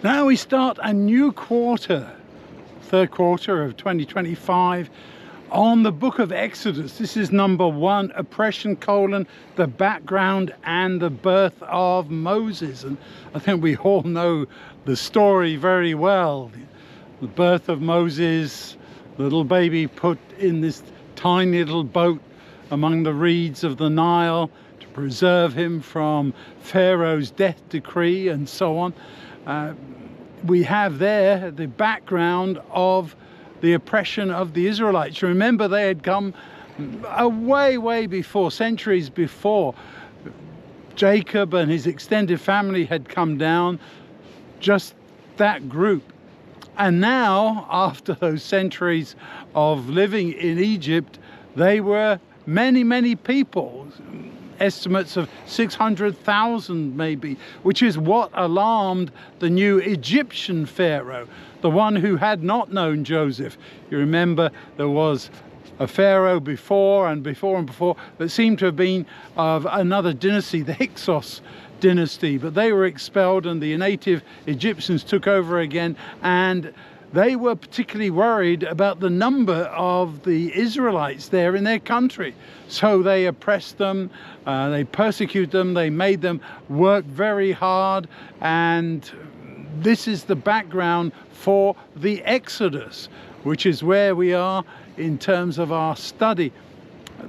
Now we start a new quarter, third quarter of 2025, on the book of Exodus. This is number 1, oppression, the background and the birth of Moses. And I think we all know the story very well. The birth of Moses, little baby put in this tiny little boat among the reeds of the Nile to preserve him from Pharaoh's death decree and so on. We have there the background of the oppression of the Israelites. Remember, they had come way before, centuries before. Jacob and his extended family had come down, just that group. And now, after those centuries of living in Egypt, they were many people, estimates of 600,000 maybe, which is what alarmed the new Egyptian Pharaoh, the one who had not known Joseph. You remember there was a Pharaoh before that seemed to have been of another dynasty, the Hyksos dynasty, but they were expelled and the native Egyptians took over again, and they were particularly worried about the number of the Israelites there in their country. So they oppressed them, they persecuted them, they made them work very hard, and this is the background for the Exodus, which is where we are in terms of our study.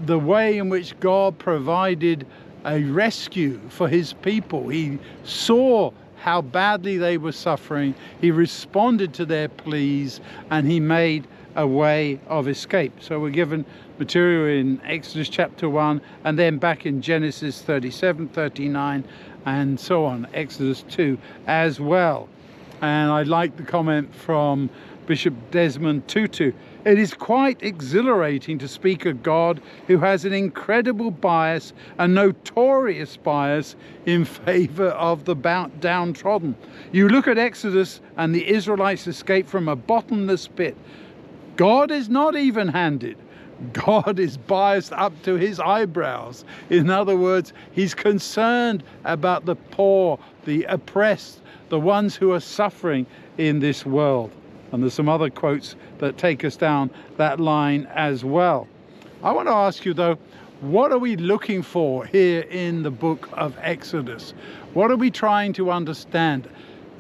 The way in which God provided a rescue for his people. He saw how badly they were suffering, he responded to their pleas, and he made a way of escape. So we're given material in Exodus chapter 1, and then back in Genesis 37, 39, and so on, Exodus 2 as well. And I like the comment from Bishop Desmond Tutu. It is quite exhilarating to speak of God who has an incredible bias, a notorious bias in favor of the downtrodden. You look at Exodus and the Israelites escape from a bottomless pit. God is not even-handed. God is biased up to his eyebrows. In other words, he's concerned about the poor, the oppressed, the ones who are suffering in this world. And there's some other quotes that take us down that line as well. I want to ask you though, what are we looking for here in the book of Exodus? What are we trying to understand?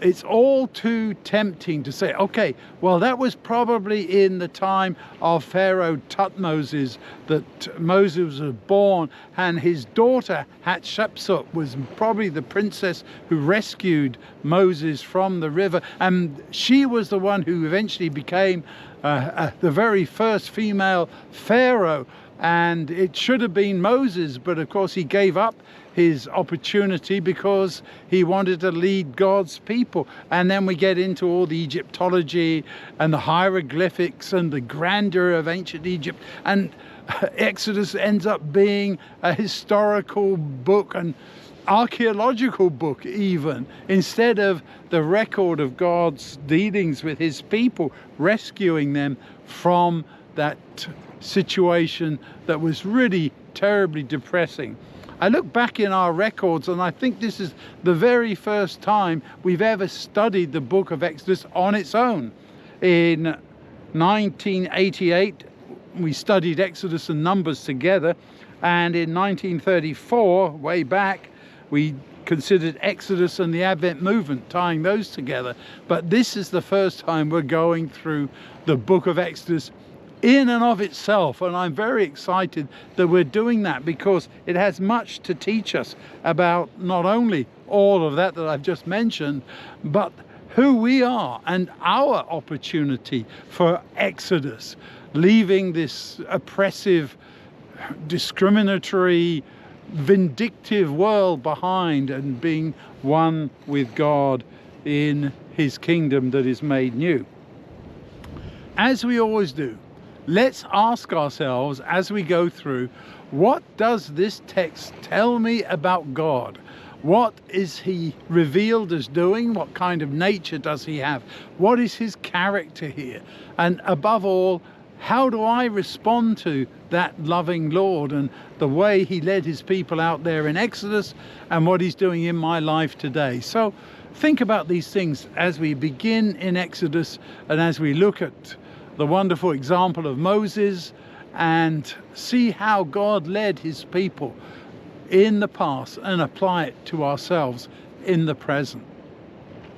It's all too tempting to say, okay, well, that was probably in the time of Pharaoh Tutmosis that Moses was born, and his daughter Hatshepsut was probably the princess who rescued Moses from the river, and she was the one who eventually became the very first female Pharaoh. And it should have been Moses, but of course he gave up his opportunity because he wanted to lead God's people. And then we get into all the Egyptology and the hieroglyphics and the grandeur of ancient Egypt, and Exodus ends up being a historical book, and archaeological book even, instead of the record of God's dealings with his people, rescuing them from that situation that was really terribly depressing. I look back in our records and I think this is the very first time we've ever studied the book of Exodus on its own. In 1988 we studied Exodus and Numbers together, and in 1934, way back, we considered Exodus and the Advent movement, tying those together. But this is the first time we're going through the book of Exodus in and of itself, and I'm very excited that we're doing that because it has much to teach us about not only all of that I've just mentioned, but who we are and our opportunity for Exodus, leaving this oppressive, discriminatory, vindictive world behind and being one with God in his kingdom that is made new. As we always do, let's ask ourselves as we go through, what does this text tell me about God? What is he revealed as doing? What kind of nature does he have? What is his character here? And above all, how do I respond to that loving Lord and the way he led his people out there in Exodus and what he's doing in my life today? So think about these things as we begin in Exodus and as we look at the wonderful example of Moses and see how God led his people in the past and apply it to ourselves in the present.